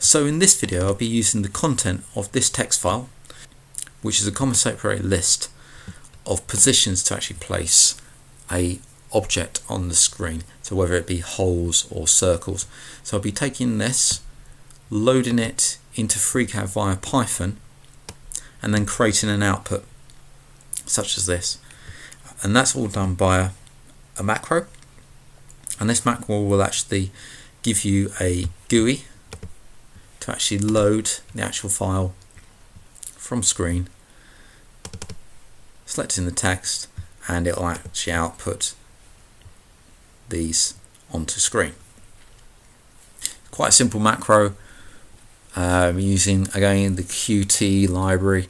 So in this video I'll be using the content of this text file, which is a comma separated list of positions to actually place a object on the screen, so whether it be holes or circles. So I'll be taking this, loading it into FreeCAD via Python, and then creating an output such as this, and that's all done by a macro. And this macro will actually give you a GUI to actually load the actual file from screen, selecting the text, and it will actually output these onto screen. Quite a simple macro, using again the QT library.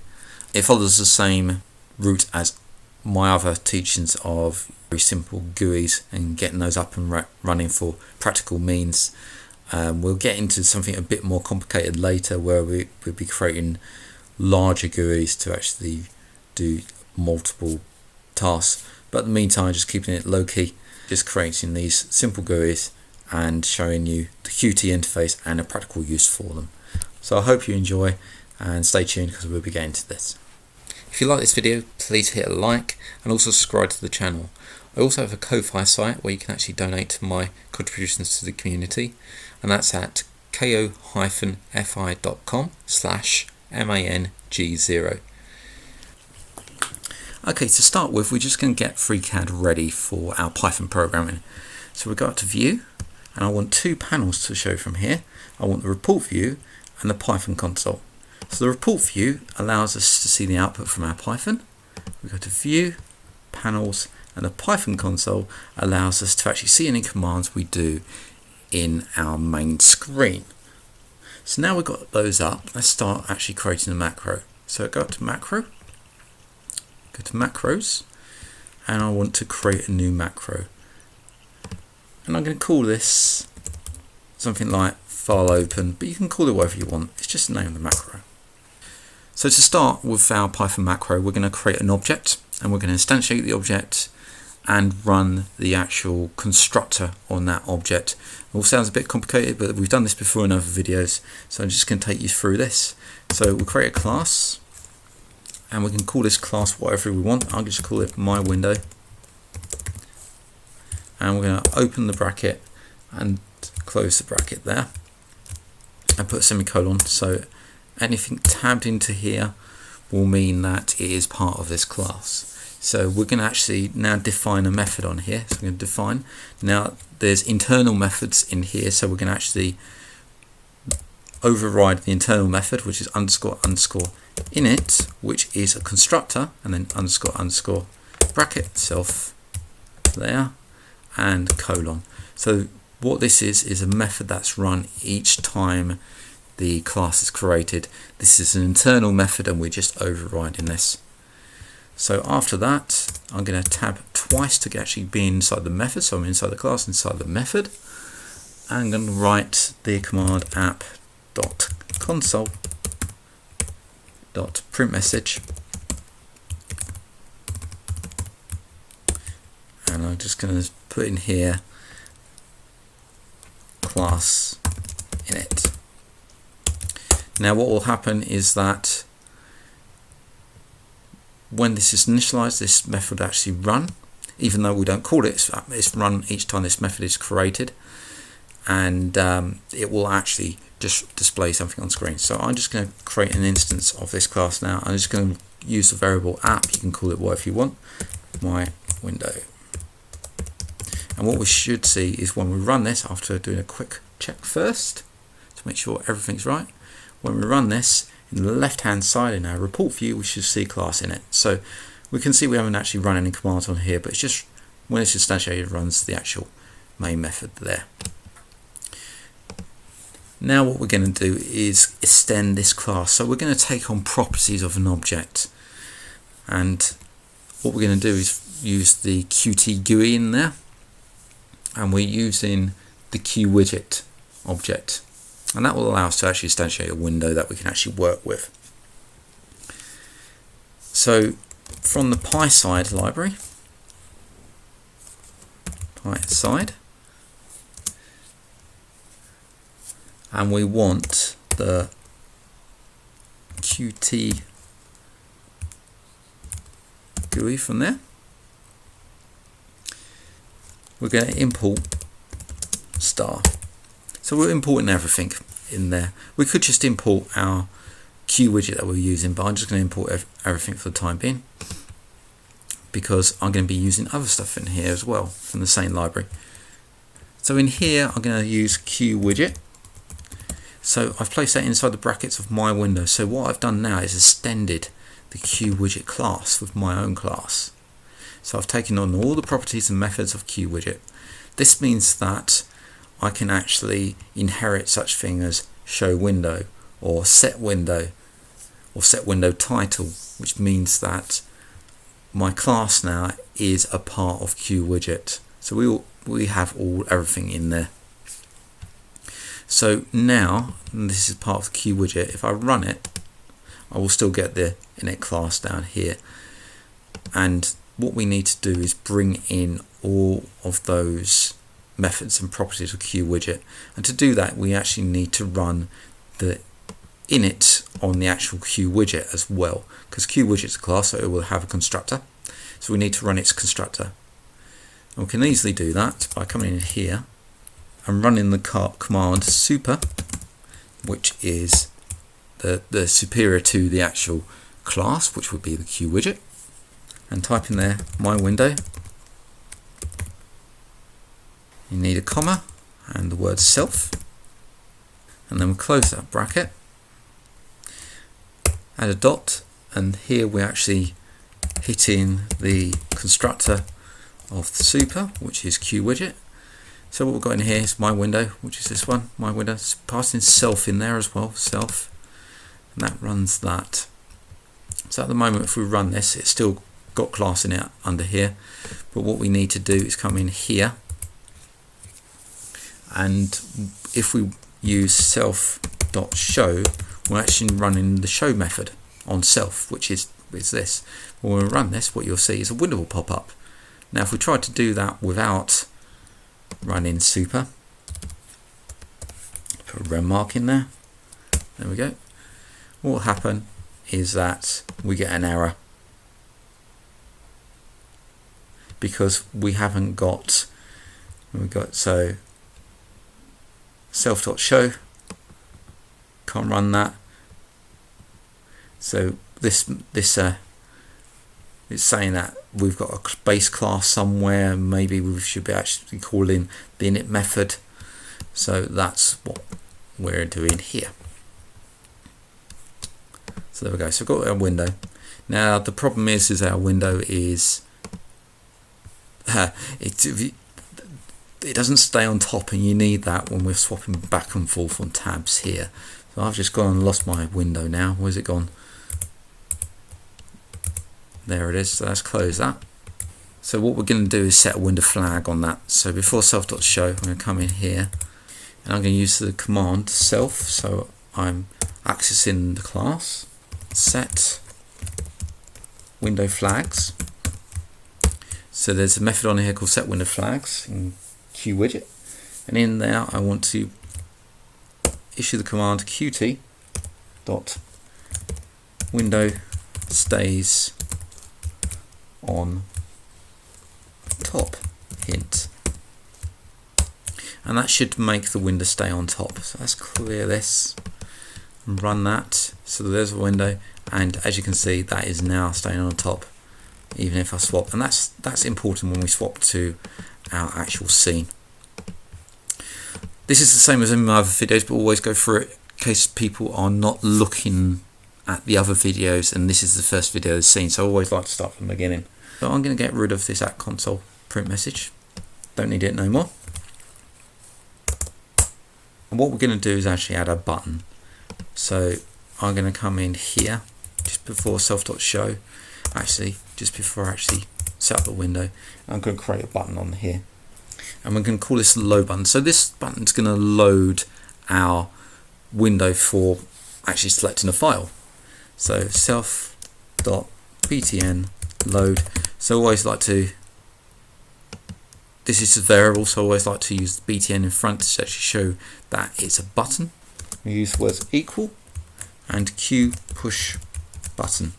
It follows the same route as my other teachings of very simple GUIs and getting those up and running for practical means. We'll get into something a bit more complicated later, where we'll be creating larger GUIs to actually do multiple tasks. But in the meantime, just keeping it low key, just creating these simple GUIs and showing you the QT interface and a practical use for them. So I hope you enjoy, and stay tuned because we'll be getting to this. If you like this video, please hit a like and also subscribe to the channel. I also have a Ko-Fi site where you can actually donate to my contributions to the community, and that's at ko-fi.com/mang0. Okay, to start with, we're just going to get FreeCAD ready for our Python programming. So we go up to View, and I want two panels to show from here. I want the report view and the Python console. So the report view allows us to see the output from our Python. We go to View, Panels, and the Python console allows us to actually see any commands we do in our main screen. So now we've got those up, let's start actually creating a macro. So go up to Macro, go to Macros, and I want to create a new macro. And I'm going to call this something like File Open, but you can call it whatever you want. It's just the name of the macro. So to start with our Python macro, we're going to create an object, and we're going to instantiate the object and run the actual constructor on that object. It all sounds a bit complicated, but we've done this before in other videos, so I'm just going to take you through this. So we'll create a class, and we can call this class whatever we want. I'll just call it my window, and we're going to open the bracket and close the bracket there and put a semicolon. So anything tabbed into here will mean that it is part of this class. So we're going to actually now define a method on here. So we're going to define. Now there's internal methods in here, so we're going to actually override the internal method, which is underscore underscore init, which is a constructor, and then underscore underscore bracket itself there and colon. So what this is a method that's run each time the class is created. This is an internal method, and we're just overriding this. So after that, I'm going to tab twice to actually be inside the method. So I'm inside the class, inside the method. I'm going to write the command app.console.printMessage, and I'm just going to put in here class init. Now what will happen is that when this is initialized, this method will actually run, even though we don't call it. It's run each time this method is created, and it will actually just display something on screen. So I'm just going to create an instance of this class now. I'm just going to use the variable app. You can call it whatever you want, my window. And what we should see is when we run this, after doing a quick check first to make sure everything's right, when we run this, in the left hand side in our report view, we should see class in it. So we can see we haven't actually run any commands on here, but it's just when it's instantiated, it runs the actual main method there. Now what we're going to do is extend this class. So we're going to take on properties of an object, and what we're going to do is use the QT GUI in there, and we're using the QWidget object, and that will allow us to actually instantiate a window that we can actually work with. So from the PySide library, PySide, and we want the QT GUI from there. We're going to import star. So we're importing everything in there. We could just import our QWidget that we're using, but I'm just going to import everything for the time being, because I'm going to be using other stuff in here as well from the same library. So in here I'm going to use QWidget. So I've placed that inside the brackets of my window. So what I've done now is extended the QWidget class with my own class. So I've taken on all the properties and methods of QWidget. This means that I can actually inherit such thing as show window or set window title, which means that my class now is a part of QWidget. So we have everything in there. So now, and this is part of the QWidget, if I run it, I will still get the init class down here. And what we need to do is bring in all of those methods and properties of QWidget. And to do that, we actually need to run the init on the actual QWidget as well, because QWidget is a class, so it will have a constructor. So we need to run its constructor. And we can easily do that by coming in here and running the command super, which is the superior to the actual class, which would be the QWidget, and type in there my window. You need a comma and the word self, and then we close that bracket, add a dot, and here we're actually hitting the constructor of the super, which is QWidget. So what we've got in here is my window, which is this one, my window. It's passing self in there as well, self, and that runs that. So at the moment, if we run this, it's still got class in it under here, but what we need to do is come in here, and if we use self.show, we're actually running the show method on self, which is this. When we run this, what you'll see is a window will pop up. Now if we try to do that without running super, put a red mark in there, there we go, what will happen is that we get an error because we haven't got, so self.show, can't run that. So this it's saying that we've got a base class somewhere, maybe we should be actually calling the init method. So that's what we're doing here. So there we go, so we've got our window. Now the problem is our window is it doesn't stay on top, and you need that when we're swapping back and forth on tabs here. So I've just gone and lost my window now. Where's it gone? There it is. So let's close that. So what we're going to do is set a window flag on that. So before self.show, I'm going to come in here and I'm going to use the command self. So I'm accessing the class, set window flags. So there's a method on here called set window flags in QWidget, and in there I want to issue the command QT dot window stays on top hint, and that should make the window stay on top. So let's clear this and run that. So there's a window, and as you can see, that is now staying on top even if I swap, and that's important when we swap to our actual scene. This is the same as in my other videos, but always go through it in case people are not looking at the other videos and this is the first video they've seen. So I always like to start from the beginning. So I'm going to get rid of this at console print message. Don't need it no more. And what we're going to do is actually add a button. So I'm going to come in here just before self.show, actually just before I actually set up the window. I'm going to create a button on here, and we're going to call this the load button. So this button is going to load our window for actually selecting a file. So self.btn load. So I always like to, this is a variable, so I always like to use btn in front to actually show that it's a button. we use the words equal and Q push button.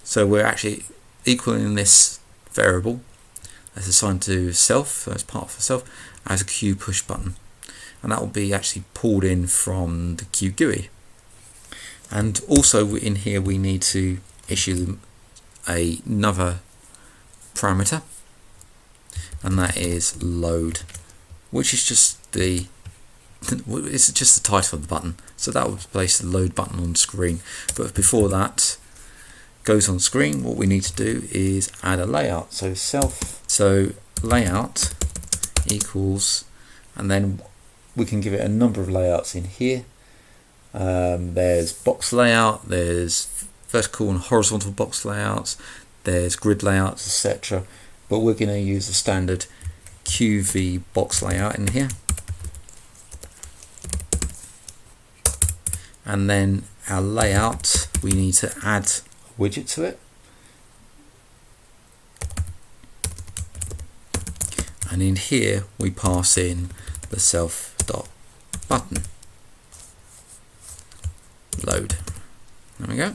So we're actually equaling this variable that's assigned to self, so it's part of the self, as a Q push button. And that will be actually pulled in from the Q GUI. And also in here we need to issue another parameter, and that is load, which is just the title of the button. So that will place the load button on screen. But before that goes on screen, what we need to do is add a layout. So layout equals, and then we can give it a number of layouts in here. There's box layout, there's vertical and horizontal box layouts, there's grid layouts, etc. But we're going to use the standard QV box layout in here. And then our layout, we need to add a widget to it. And in here we pass in the self.button load. There we go.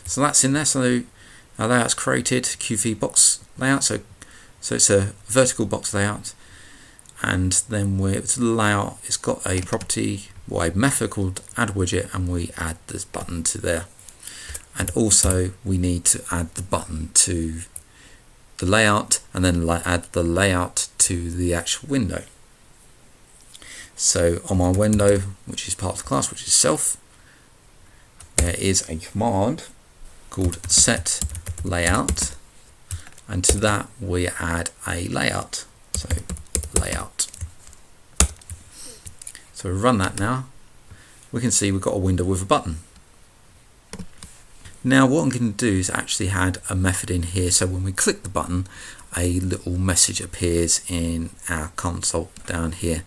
So that's in there. So our layout's created, QV box layout. So it's a vertical box layout, and then it's a layout. It's got a property, a method called add widget, and we add this button to there. And also we need to add the button to the layout, and then add the layout to the actual window. So on my window, which is part of the class, which is self, there is a command called set layout, and to that we add a layout. So layout. So we run that now. We can see we've got a window with a button. Now what I'm going to do is actually add a method in here, so when we click the button, a little message appears in our console down here.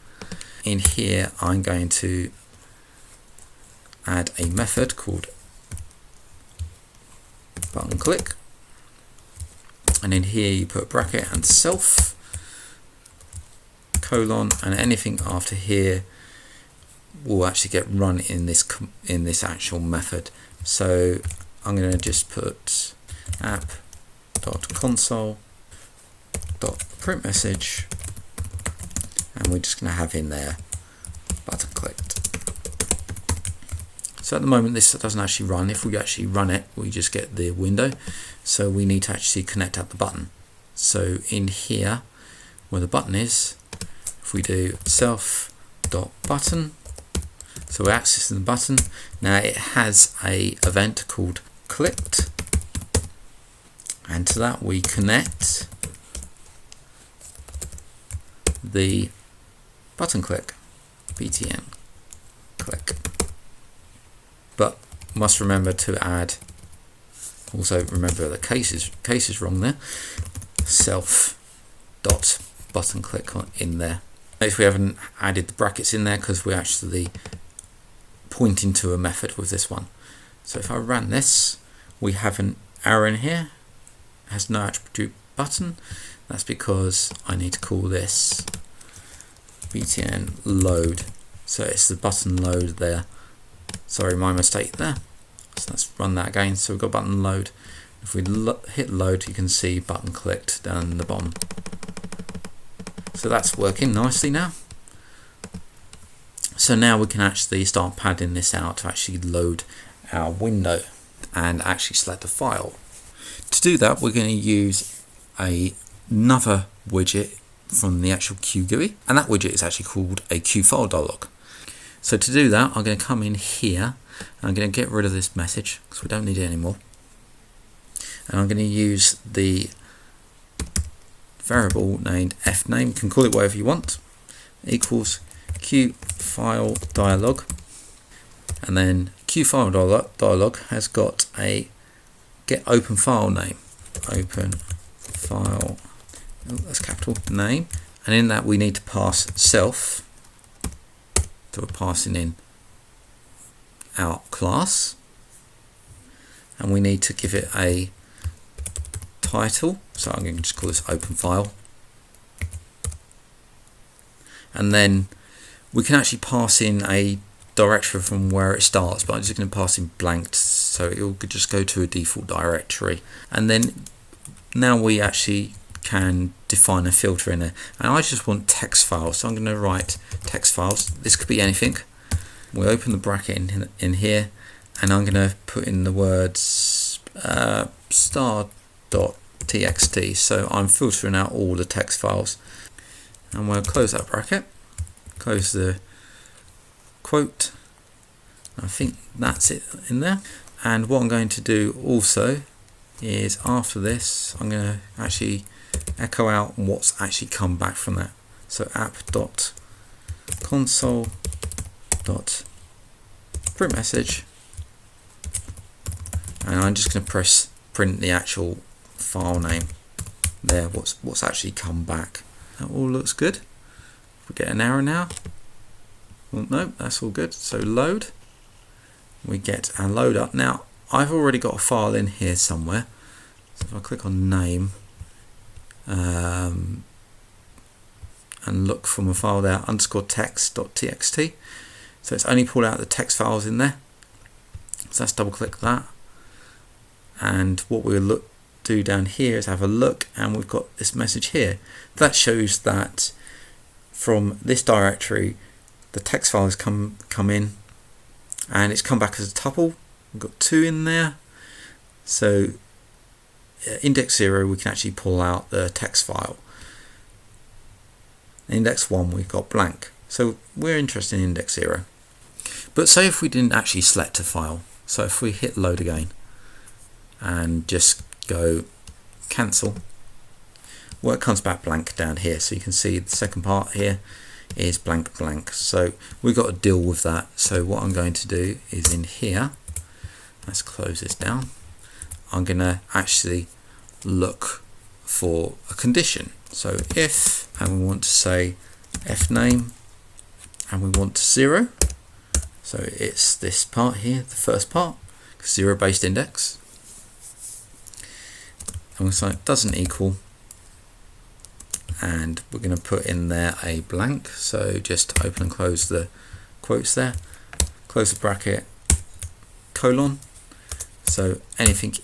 In here I'm going to add a method called button click, and in here you put a bracket and self colon, and anything after here will actually get run in this actual method. So I'm going to just put app.console.print message, and we're just going to have in there button clicked. So at the moment this doesn't actually run. If we actually run it, we just get the window. So we need to actually connect up the button. So in here where the button is, if we do self.button, so we're accessing the button. Now it has a event called clicked, and to that we connect the button click, btn click. But must remember to add, also remember the case is wrong there, self dot button click in there. Notice we haven't added the brackets in there because we're actually pointing to a method with this one. So if I run this, we have an error in here, it has no attribute button. That's because I need to call this btn load. So it's the button load there. Sorry, my mistake there. So let's run that again. So we've got button load. If we hit load, you can see button clicked down the bottom. So that's working nicely now. So now we can actually start padding this out to actually load our window and actually select a file. To do that, we're going to use another widget from the actual Q GUI, and that widget is actually called a Q file dialog. So to do that, I'm going to come in here and I'm going to get rid of this message because we don't need it anymore. And I'm going to use the variable named fname, you can call it whatever you want, equals Q file dialog, and then Q file dialog has got a get open file name, open file, that's capital name, and in that we need to pass self. So we're passing in our class, and we need to give it a title. So I'm going to just call this open file, and then we can actually pass in a directory from where it starts, but I'm just going to pass in blank, so it will just go to a default directory. And then now we actually can define a filter in there, and I just want text files, so I'm going to write text files. This could be anything. We open the bracket in here, and I'm going to put in the words star.txt, so I'm filtering out all the text files. And we'll close that bracket, close the quote. I think that's it in there. And what I'm going to do also is, after this, I'm going to actually echo out what's actually come back from that. So app.console.printMessage, and I'm just going to press print the actual file name there, what's actually come back. That all looks good. We get an error now. Well, no, that's all good. So load. We get our load up. Now, I've already got a file in here somewhere. So if I click on name and look from a file there, _text.txt. So it's only pulled out the text files in there. So let's double click that. And what we'll do down here is have a look, and we've got this message here. That shows that from this directory, the text file has come in, and it's come back as a tuple. We've got 2 in there. So index 0, we can actually pull out the text file. Index 1, we've got blank. So we're interested in index 0. But say if we didn't actually select a file. So if we hit load again and just go cancel, well, it comes back blank down here. So you can see the second part here is blank. So we've got to deal with that. So what I'm going to do is in here, let's close this down. I'm going to actually look for a condition. So if, and we want to say fname, and we want 0. So it's this part here, the first part, 0 based index. And we'll say it doesn't equal, and we're going to put in there a blank. So just open and close the quotes there, close the bracket, colon. So anything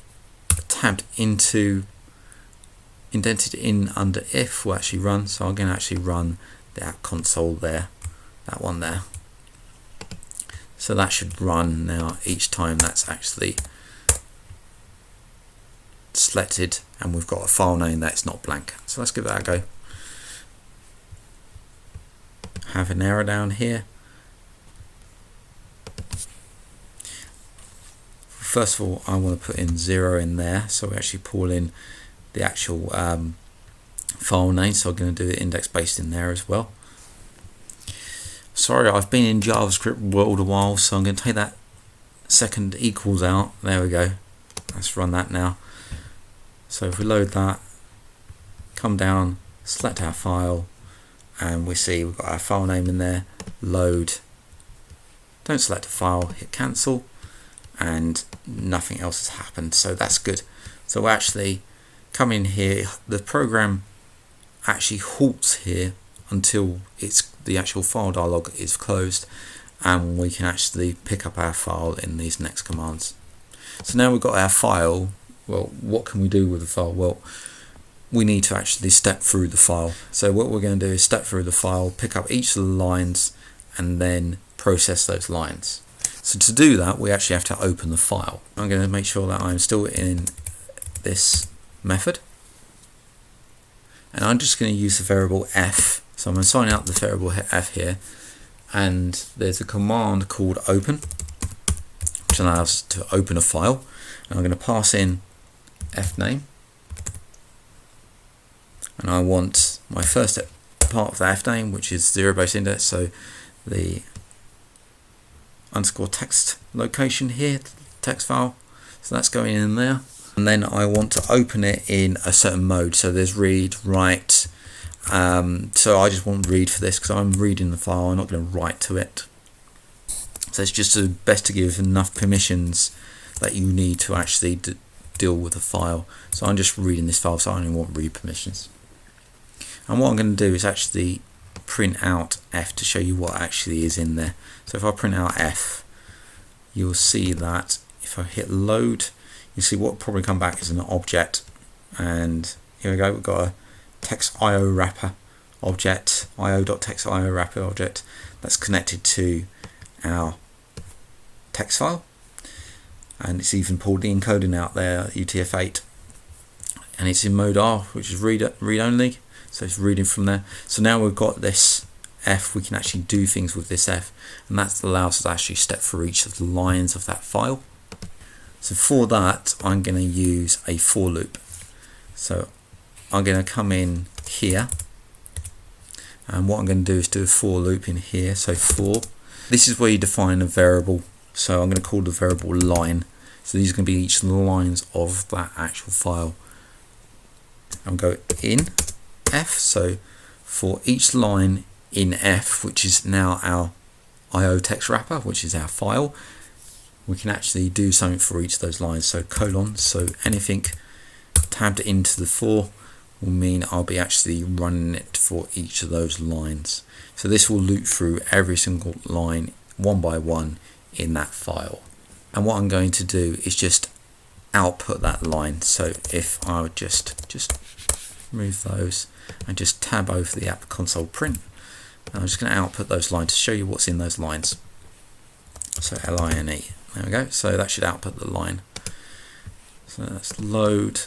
tabbed into, indented in under if will actually run. So I'm going to actually run the app console there, that one there. So that should run now each time that's actually selected, and we've got a file name that's not blank. So let's give that a go. Have an error down here. First of all, I want to put in 0 in there, so we actually pull in the actual file name. So I'm going to do the index based in there as well. Sorry, I've been in JavaScript world a while, so I'm going to take that second equals out. There we go. Let's run that now. So if we load that, come down, select our file, and we see we've got our file name in there, load. Don't select a file, hit cancel, and nothing else has happened. So that's good. So actually come in here, the program actually halts here until the actual file dialog is closed, and we can actually pick up our file in these next commands. So now we've got our file. Well, what can we do with the file? Well, we need to actually step through the file. So what we're going to do is step through the file, pick up each of the lines, and then process those lines. So to do that, we actually have to open the file. I'm going to make sure that I'm still in this method, and I'm just going to use the variable f. So I'm going to sign out the variable f here, and there's a command called open, which allows us to open a file. And I'm going to pass in fname, and I want my first part of the fname, which is 0 base index, so the _text location here, text file. So that's going in there, and then I want to open it in a certain mode. So there's read, write. So I just want read for this because I'm reading the file. I'm not going to write to it. So it's just best to give enough permissions that you need to actually deal with the file. So I'm just reading this file, so I only want read permissions. And what I'm going to do is actually print out F to show you what actually is in there. So if I print out F, you'll see that if I hit load, you see what will probably come back is an object. And here we go, we've got a text IO wrapper object, io.text IO wrapper object that's connected to our text file, and it's even pulled the encoding out there, UTF-8, and it's in mode R, which is read only, so it's reading from there. So now we've got this F, we can actually do things with this F, and that allows us to actually step through each of the lines of that file. So for that, I'm going to use a for loop. So I'm going to come in here, and what I'm going to do is do a for loop in here. So for, this is where you define a variable. So I'm going to call the variable line. So these are going to be each of the lines of that actual file. I'm going to go in F. So for each line in F, which is now our IO text wrapper, which is our file, we can actually do something for each of those lines. So colon. So anything tabbed into the for will mean I'll be actually running it for each of those lines. So this will loop through every single line one by one in that file. And what I'm going to do is just output that line. So if I would just move those and just tab over the app console print, and I'm just going to output those lines to show you what's in those lines. So line, there we go. So that should output the line. So let's load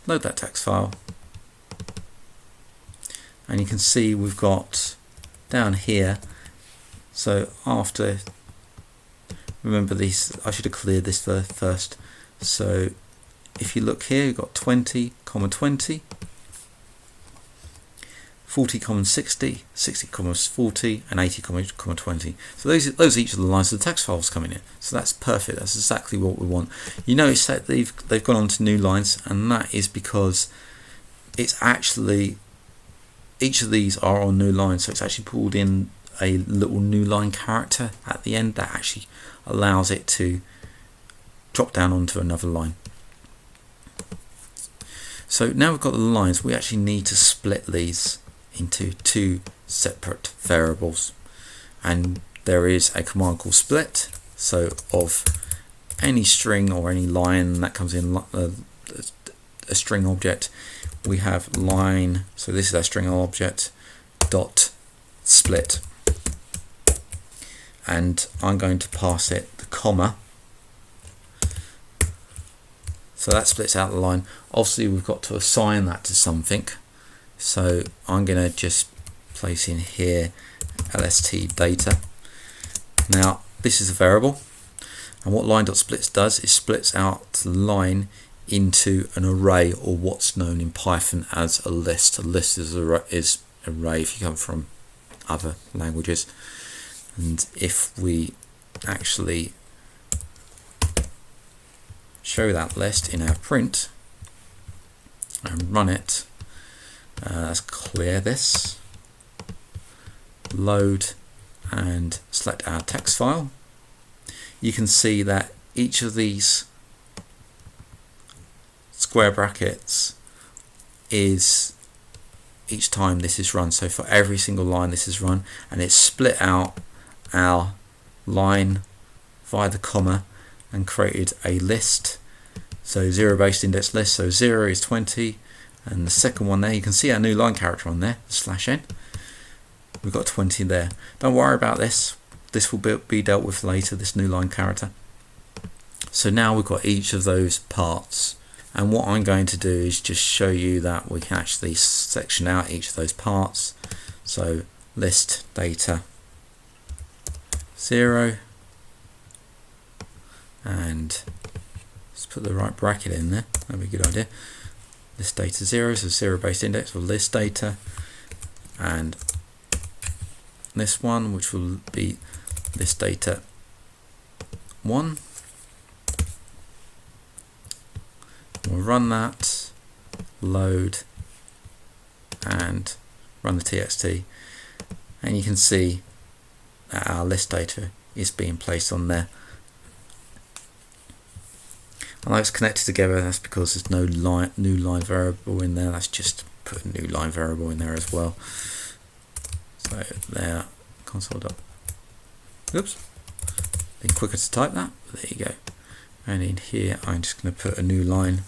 that text file, and you can see we've got down here. So after, remember these, I should have cleared this first. So if you look here, you've got 20, 20, 40, 60, 60, 40, and 80, 20. So those are each of the lines of the text files coming in. So that's perfect. That's exactly what we want. You notice that they've gone on to new lines, and that is because it's actually, each of these are on new lines. So it's actually pulled in a little new line character at the end that actually allows it to drop down onto another line. So now we've got the lines, we actually need to split these into two separate variables, and there is a command called split. So of any string or any line that comes in a string object, we have line, so this is our string object, dot split, and I'm going to pass it the comma. So that splits out the line. Obviously we've got to assign that to something. So I'm going to just place in here lst data. Now this is a variable, and what line.splits does is splits out the line into an array, or what's known in Python as a list. A list is array if you come from other languages. And if we actually show that list in our print and run it, let's clear this, load and select our text file. You can see that each of these square brackets is each time this is run. So for every single line this is run, and it's split out our line via the comma and created a list. So 0 based index list, so 0 is 20, and the second one there, you can see our new line character on there, /n. We've got 20 there. Don't worry about this. This will be dealt with later, this new line character. So now we've got each of those parts. And what I'm going to do is just show you that we can actually section out each of those parts. So list data 0, and let's put the right bracket in there. That'd be a good idea. List data 0, so 0 based index of list data, and this one, which will be list data 1. We'll run that, load, and run the txt, and you can see that our list data is being placed on there. And it's connected together, that's because there's no new line variable in there. Let's just put a new line variable in there as well. So there, console dot. Oops, been quicker to type that. But there you go. And in here, I'm just going to put a new line.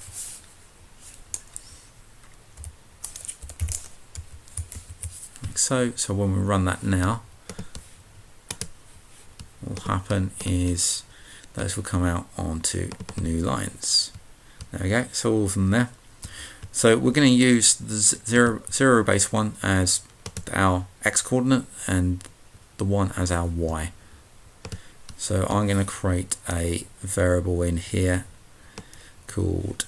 Like so. So when we run that now, what will happen is those will come out onto new lines. There we go. So all of them there. So we're going to use the zero base one as our x coordinate and the one as our y. So I'm going to create a variable in here called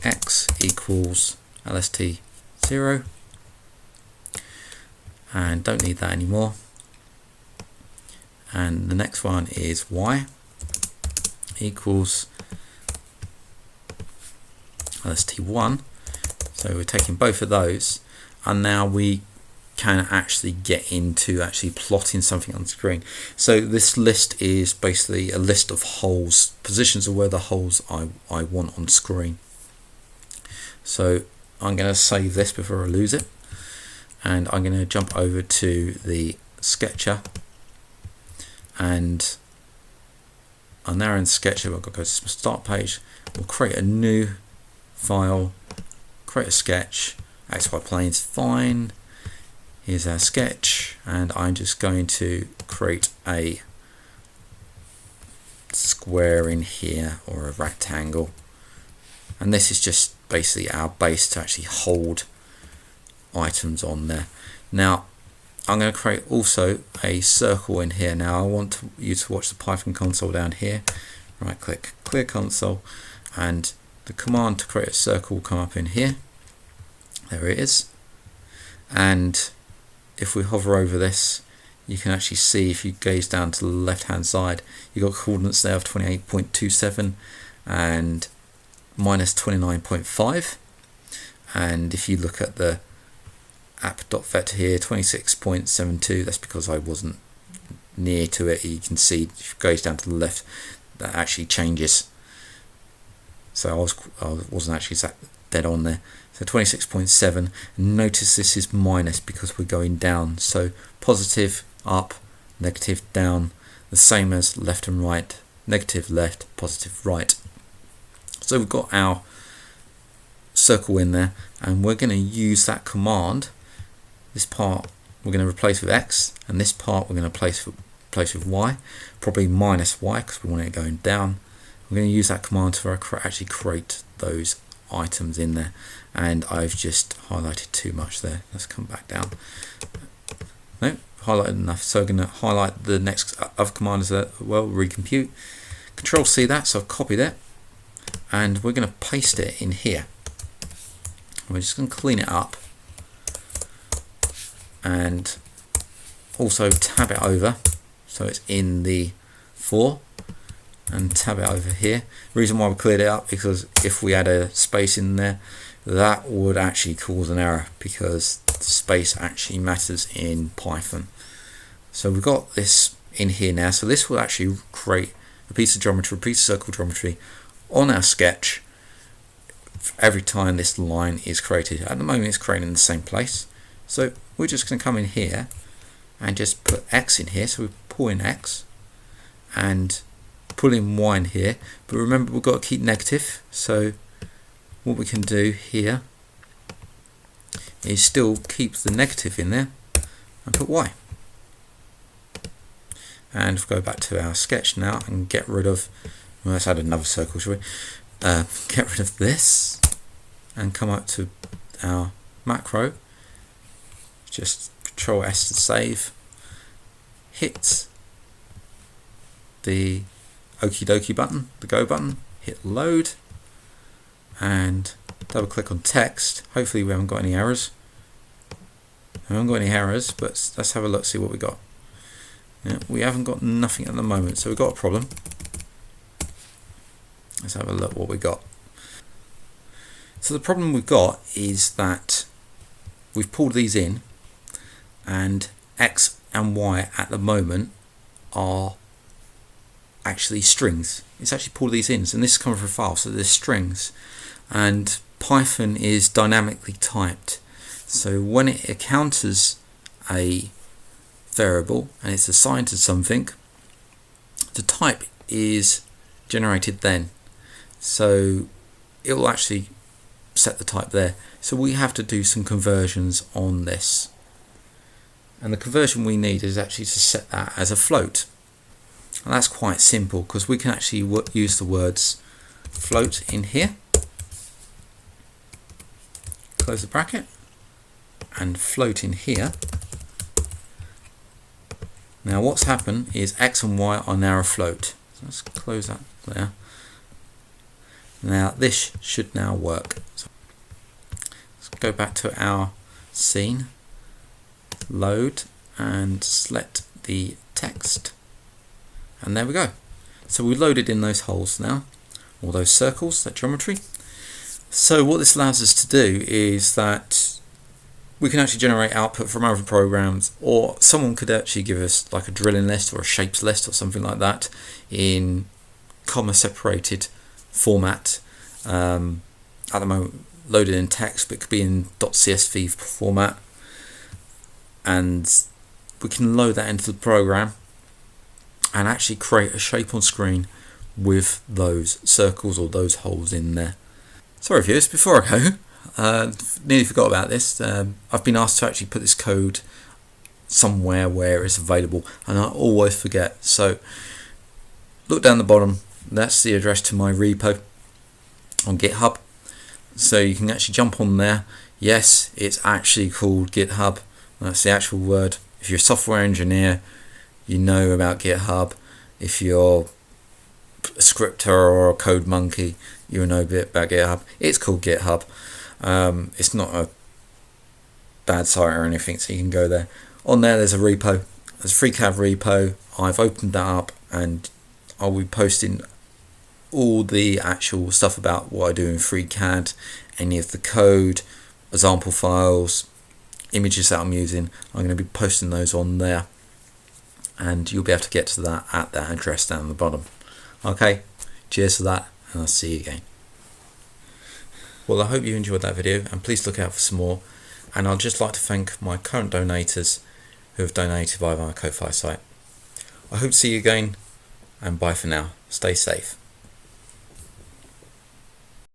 x equals lst0, and don't need that anymore. And the next one is y equals lst1. So we're taking both of those, and now we can actually get into actually plotting something on the screen. So this list is basically a list of holes, positions of where the holes I want on screen. So I'm going to save this before I lose it, and I'm going to jump over to the sketcher, and I'm now in sketcher. I've got to go to the start page. We'll create a new file, create a sketch, XY planes, fine. Here's our sketch, and I'm just going to create a square in here, or a rectangle, and this is just basically our base to actually hold items on there. Now I'm going to create also a circle in here. Now I want you to watch the Python console down here. Right click, clear console, and the command to create a circle will come up in here. There it is. And if we hover over this, you can actually see, if you gaze down to the left hand side, you've got coordinates there of 28.27 and minus 29.5. And if you look at the app.vector here, 26.72, that's because I wasn't near to it. You can see if it goes down to the left, that actually changes. So I wasn't actually dead on there. So 26.7. Notice this is minus because we're going down. So positive up, negative down, the same as left and right. Negative left, positive right. So we've got our circle in there, and we're going to use that command. This part we're going to replace with x, and this part we're going to place with y, probably minus y because we want it going down. We're going to use that command to actually create those items in there, and I've just highlighted too much there. Let's come back down. No, highlighted enough. So I'm going to highlight the next other command as well, recompute. Control C that, so I've copied it, and we're going to paste it in here. We're just going to clean it up, and also tab it over so it's in the 4, and tab it over here. The reason why we cleared it up because if we add a space in there, that would actually cause an error, because space actually matters in Python. So we've got this in here now. So this will actually create a piece of geometry, a piece of circle geometry on our sketch every time this line is created. At the moment it's created in the same place. So we're just going to come in here and just put X in here. So we pull in X and pull in Y in here. But remember, we've got to keep negative. So what we can do here is still keep the negative in there and put Y. And go back to our sketch now and get rid of, well, let's add another circle, shall we? Get rid of this and come up to our macro. Just Control S to save. Hit the okie dokie button, the go button, hit load, and double click on text. Hopefully we haven't got any errors. We haven't got any errors, but let's have a look, see what we got. Yeah, we haven't got nothing at the moment, so we've got a problem. Let's have a look what we got. So the problem we've got is that we've pulled these in, and X and Y at the moment are actually strings. It's actually pulled these in, and this is coming from a file, so there's strings, and Python is dynamically typed. So when it encounters a variable and it's assigned to something, the type is generated then. So it will actually set the type there. So we have to do some conversions on this. And the conversion we need is actually to set that as a float. And that's quite simple because we can actually use the words float in here, close the bracket, and float in here. Now what's happened is X and Y are now afloat. So let's close that there. Now this should now work. So let's go back to our scene, load, and select the text. And there we go. So we loaded in those holes now, all those circles, that geometry. So what this allows us to do is that we can actually generate output from other programs, or someone could actually give us like a drilling list or a shapes list or something like that in comma separated format. At the moment loaded in text, but it could be in .csv format, and we can load that into the program and actually create a shape on screen with those circles or those holes in there. Sorry viewers, before I go, nearly forgot about this. I've been asked to actually put this code somewhere where it's available, and I always forget. So look down the bottom, that's the address to my repo on GitHub. So you can actually jump on there. Yes, it's actually called GitHub. That's the actual word. If you're a software engineer, you know about GitHub. If you're a scripter or a code monkey, you'll know a bit about GitHub. It's called GitHub. It's not a bad site or anything, so you can go there. On there's a repo. There's a FreeCAD repo. I've opened that up and I'll be posting all the actual stuff about what I do in FreeCAD, any of the code, example files, images that I'm using. I'm going to be posting those on there, and you'll be able to get to that at that address down the bottom. Okay, cheers for that, and I'll see you again. Well, I hope you enjoyed that video, and please look out for some more. And I'd just like to thank my current donators who have donated via my Ko-Fi site. I hope to see you again, and bye for now. Stay safe.